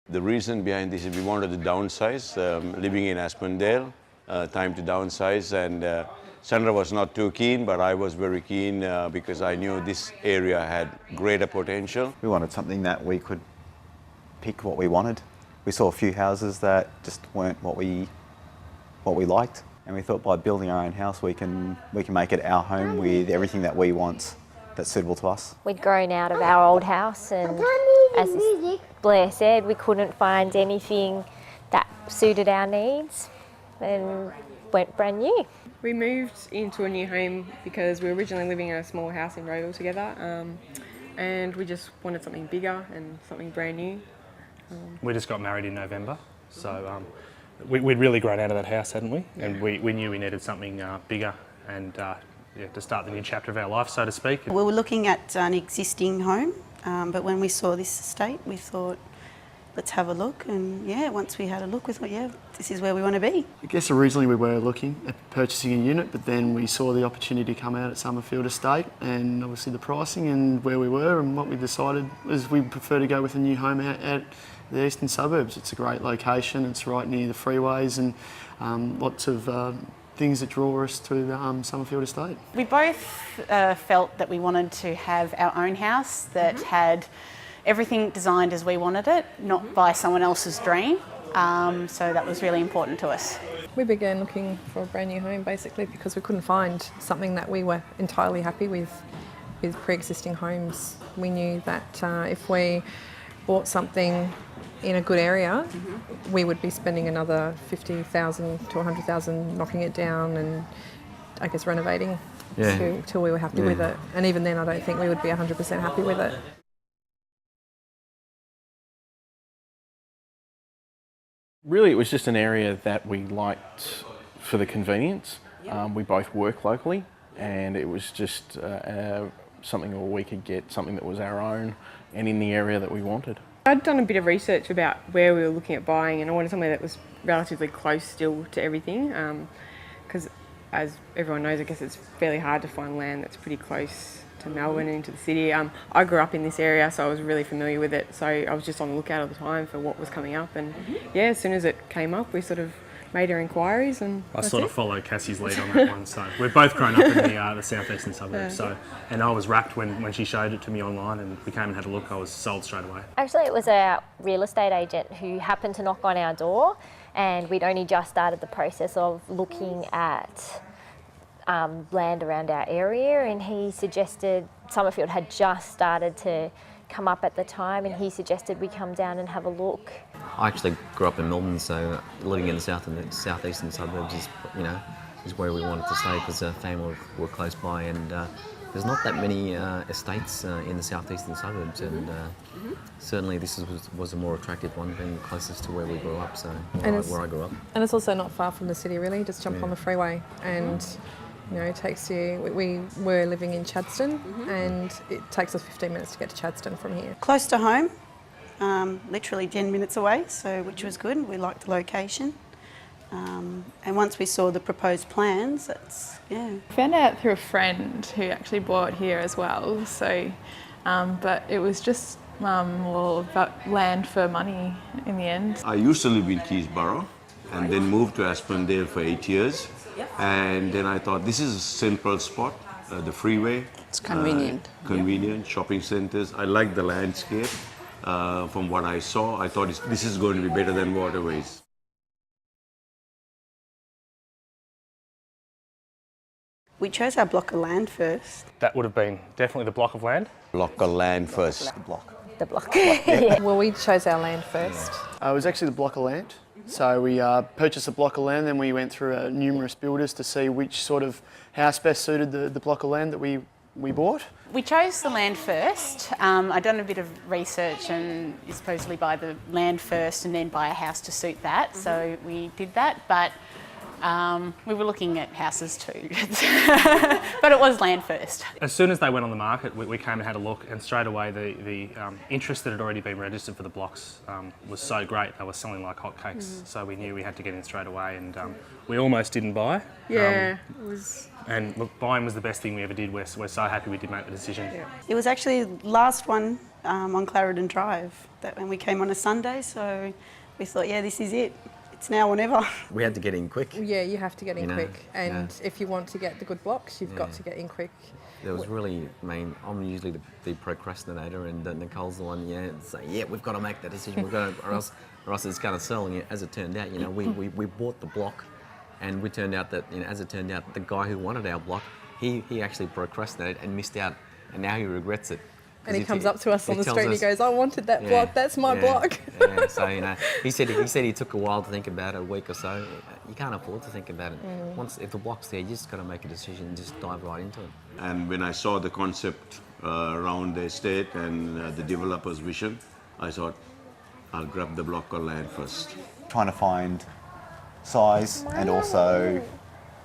The reason behind this is we wanted to downsize, living in Aspendale, time to downsize, and Sandra was not too keen, but I was very keen because I knew this area had greater potential. We wanted something that we could pick what we wanted. We saw a few houses that just weren't what we liked, and we thought by building our own house we can make it our home with everything that we want that's suitable to us. We'd grown out of our old house, and as Blair said, we couldn't find anything that suited our needs and went brand new. We moved into a new home because we were originally living in a small house in Rowville together, and we just wanted something bigger and something brand new. We just got married in November, so we'd really grown out of that house, hadn't we? And we knew we needed something bigger and to start the new chapter of our life, so to speak. We were looking at an existing home, but when we saw this estate, we thought, let's have a look. And once we had a look, we thought, this is where we want to be. I guess originally we were looking at purchasing a unit, but then we saw the opportunity come out at Somerfield estate, and obviously the pricing and where we were, and what we decided was we prefer to go with a new home out at the eastern suburbs. It's a great location, it's right near the freeways, and lots of things that draw us to the Somerfield estate. We both felt that we wanted to have our own house that had everything designed as we wanted it, not by someone else's dream. So that was really important to us. We began looking for a brand new home basically because we couldn't find something that we were entirely happy with pre-existing homes. We knew that if we bought something in a good area, we would be spending another $50,000 to $100,000 knocking it down and I guess renovating till we were happy with it. And even then I don't think we would be 100% happy with it. Really, it was just an area that we liked for the convenience. We both work locally, and it was just something where we could get something that was our own and in the area that we wanted. I'd done a bit of research about where we were looking at buying, and I wanted somewhere that was relatively close still to everything, because as everyone knows, I guess it's fairly hard to find land that's pretty close to Melbourne and into the city. I grew up in this area, so I was really familiar with it, so I was just on the lookout all the time for what was coming up, and as soon as it came up we sort of made our inquiries, and I sort of followed Cassie's lead on that one. So we've both grown up in the southeastern suburbs. And I was rapt when she showed it to me online, and we came and had a look. I was sold straight away. Actually, it was our real estate agent who happened to knock on our door, and we'd only just started the process of looking at land around our area, and he suggested Somerfield had just started to come up at the time, and he suggested we come down and have a look. I actually grew up in Melbourne, so living in the south and the southeastern suburbs is where we wanted to stay because the family were close by, and there's not that many estates in the southeastern suburbs, and certainly this was a more attractive one, being closest to where we grew up, so where I grew up. And it's also not far from the city really, just jump on the freeway and it takes you, we were living in Chadstone and it takes us 15 minutes to get to Chadstone from here. Close to home, literally 10 minutes away, which was good. We liked the location. And once we saw the proposed plans, Found out through a friend who actually bought here as well, so, but it was just about land for money in the end. I used to live in Keysborough and then moved to Aspendale for 8 years. And then I thought, this is a simple spot, the freeway. It's convenient. Convenient, shopping centres. I like the landscape. From what I saw, I thought this is going to be better than Waterways. we chose our block of land first. That would have been definitely the block of land. Block of land first. The block. Yeah. Well, we chose our land first. It was actually the block of land. So we purchased a block of land, then we went through numerous builders to see which sort of house best suited the block of land that we bought. We chose the land first. I'd done a bit of research and you supposedly buy the land first and then buy a house to suit that. So we did that, but We were looking at houses too, but it was land first. As soon as they went on the market, we came and had a look, and straight away the interest that had already been registered for the blocks was so great. They were selling like hotcakes, so we knew we had to get in straight away, and we almost didn't buy. Yeah, it was. And look, buying was the best thing we ever did. We're so happy we did make the decision. Yeah. It was actually last one on Clarendon Drive that when we came on a Sunday, so we thought, yeah, this is it. It's now or never. We had to get in quick. Yeah, you have to get in You know, quick, and yeah. if you want to get the good blocks, you've got Yeah. to get in quick. There was really, I'm usually the procrastinator, and Nicole's the one, yeah, we've got to make that decision, or else it's going to sell. And as it turned out, we bought the block, and we turned out that, as it turned out, the guy who wanted our block, he actually procrastinated and missed out, and now he regrets it. And he comes up to us on the street and he goes, I wanted that Yeah, block, that's my block. Yeah, so, he said he took a while to think about it, a week or so. You can't afford to think about it. If the block's there, you just got to make a decision and just dive right into it. And when I saw the concept around the estate and the developer's vision, I thought, I'll grab the block or land first. Trying to find size and also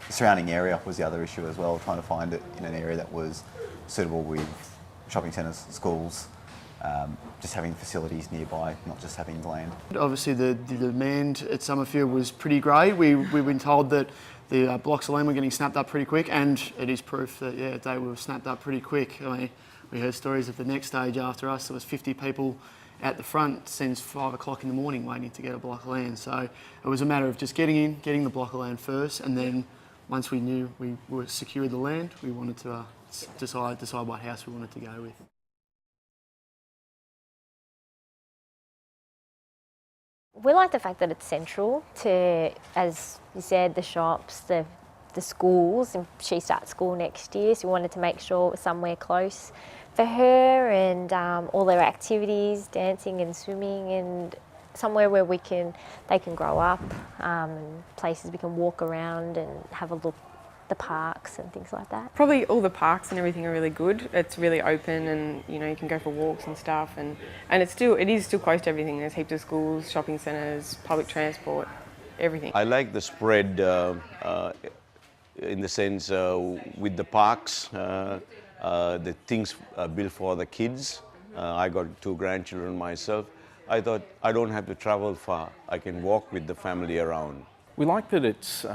the surrounding area was the other issue as well, trying to find it in an area that was suitable with shopping centres, schools, just having facilities nearby, not just having land. Obviously the demand at Somerfield was pretty great. We've been told that the blocks of land were getting snapped up pretty quick, and it is proof that they were snapped up pretty quick. I mean, we heard stories of the next stage after us, there was 50 people at the front since 5 o'clock in the morning waiting to get a block of land. So it was a matter of just getting in, getting the block of land first, and then once we knew we were secured the land, we wanted to decide what house we wanted to go with. We like the fact that it's central to, as you said, the shops, the schools, and she starts school next year, so we wanted to make sure it was somewhere close for her and all their activities, dancing and swimming, and somewhere where they can grow up, and places we can walk around and have a look, the parks and things like that. Probably all the parks and everything are really good. It's really open, and you can go for walks and stuff, and it is still close to everything. There's heaps of schools, shopping centres, public transport, everything. I like the spread in the sense with the parks, the things built for the kids. I got 2 grandchildren myself. I thought I don't have to travel far. I can walk with the family around. We like that it's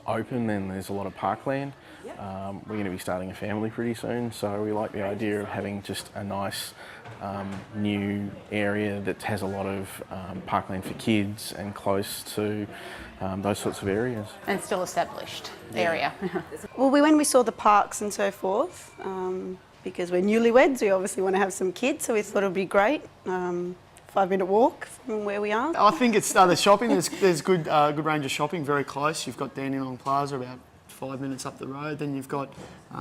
open and there's a lot of parkland. We're going to be starting a family pretty soon, so we like the idea of having just a nice new area that has a lot of parkland for kids and close to those sorts of areas. And still established area. Well, when we saw the parks and so forth, because we're newlyweds, we obviously want to have some kids, so we thought it would be great. 5-minute walk from where we are. I think it's the shopping. There's good range of shopping very close. You've got Dandenong Plaza about 5 minutes up the road. Then you've got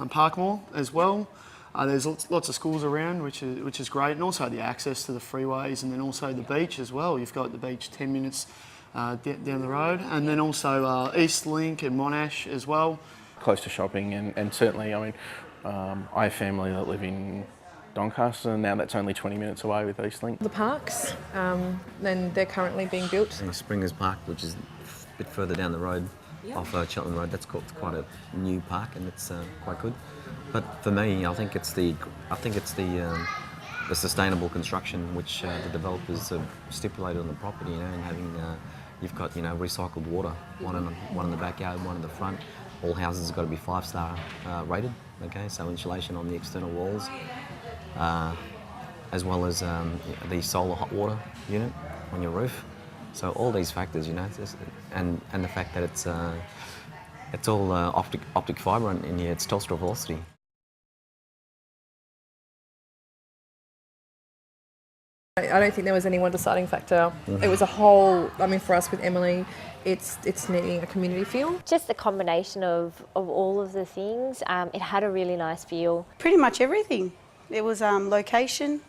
Parkmore as well. There's lots of schools around, which is great, and also the access to the freeways, and then also the beach as well. You've got the beach 10 minutes down the road, and then also East Link and Monash as well. Close to shopping, and certainly, I mean, I have family that live in Doncaster, and now that's only 20 minutes away with Eastlink. The parks, then they're currently being built. And Springers Park, which is a bit further down the road, off Cheltenham Road, that's quite a new park, and it's quite good. But for me, I think it's the sustainable construction which the developers have stipulated on the property, and having you've got recycled water, one in the backyard, one in the front. All houses have got to be 5-star rated. Okay, so insulation on the external walls. As well as the solar hot water unit on your roof. So all these factors, and the fact that it's all optic fibre in here, it's Telstra Velocity. I don't think there was any one deciding factor. It was a whole, for us with Emily, it's needing a community feel. Just the combination of all of the things, it had a really nice feel. Pretty much everything. It was location,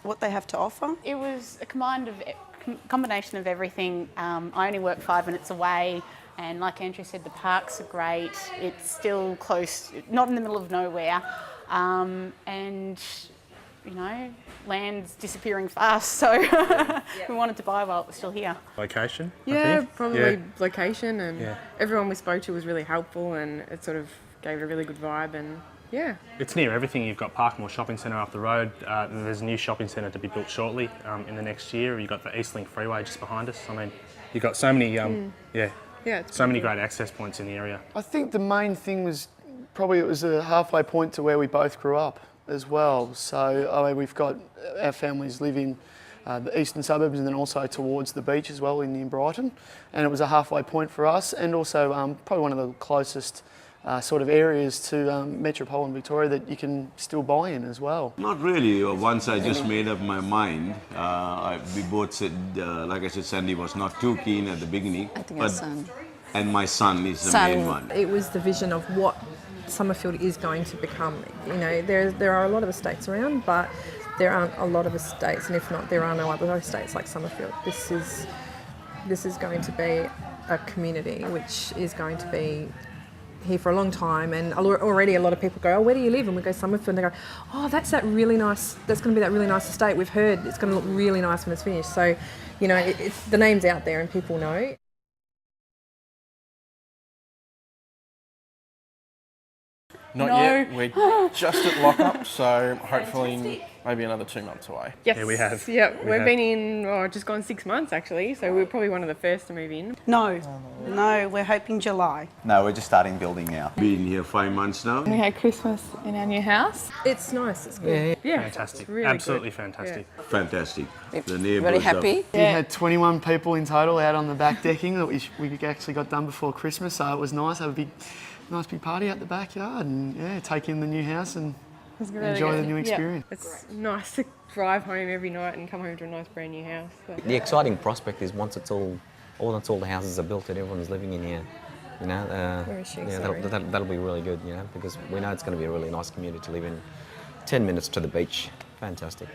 what they have to offer. It was a combination of everything. I only work 5 minutes away, and like Andrew said, the parks are great. It's still close, not in the middle of nowhere, and you know, land's disappearing fast, so we wanted to buy while it was still here. Location? I Yeah, think. probably Yeah. location, and Yeah. everyone we spoke to was really helpful, and it sort of gave it a really good vibe, and yeah. It's near everything. You've got Parkmore Shopping Centre up the road. There's a new shopping centre to be built shortly in the next year. You've got the Eastlink Freeway just behind us. I mean, you've got so many, It's so many pretty great access points in the area. I think the main thing was probably it was a halfway point to where we both grew up as well. So I mean, we've got our families live in the eastern suburbs and then also towards the beach as well in Brighton, and it was a halfway point for us, and also probably one of the closest sort of areas to metropolitan Victoria that you can still buy in as well. Not really. Once I just made up my mind, we both said, like I said, Sandy was not too keen at the beginning. I think our son. And my son is the main one. It was the vision of what Somerfield is going to become. You know, there are a lot of estates around, but there aren't a lot of estates, and if not, there are no other estates like Somerfield. This is going to be a community which is going to be here for a long time, and already a lot of people go, oh, where do you live? And we go Somerfield, and they go, oh, that's going to be that really nice estate. We've heard it's going to look really nice when it's finished. So, you know, the name's out there and people know. Not yet. We're just at lock-up, so hopefully maybe another 2 months away. Yes. Yeah, we have. Yep, We we've have. been in, just gone 6 months actually, so we're probably one of the first to move in. No, we're hoping July. No, we're just starting building now. Been here 5 months now. We had Christmas in our new house. It's nice, it's good. Yeah, Fantastic. it's really Absolutely good. fantastic. Fantastic. The Really neighbours happy. We had 21 people in total out on the back decking that we actually got done before Christmas, so it was nice. Have a nice big party out the backyard and take in the new house and It's really enjoy good. the new Yep. experience. It's nice to drive home every night and come home to a nice brand new house. But The exciting prospect is once all the houses are built and everyone's living in here, you know, Where is she? yeah, Sorry. that'll be really good, you know, because we know it's going to be a really nice community to live in. 10 minutes to the beach, fantastic.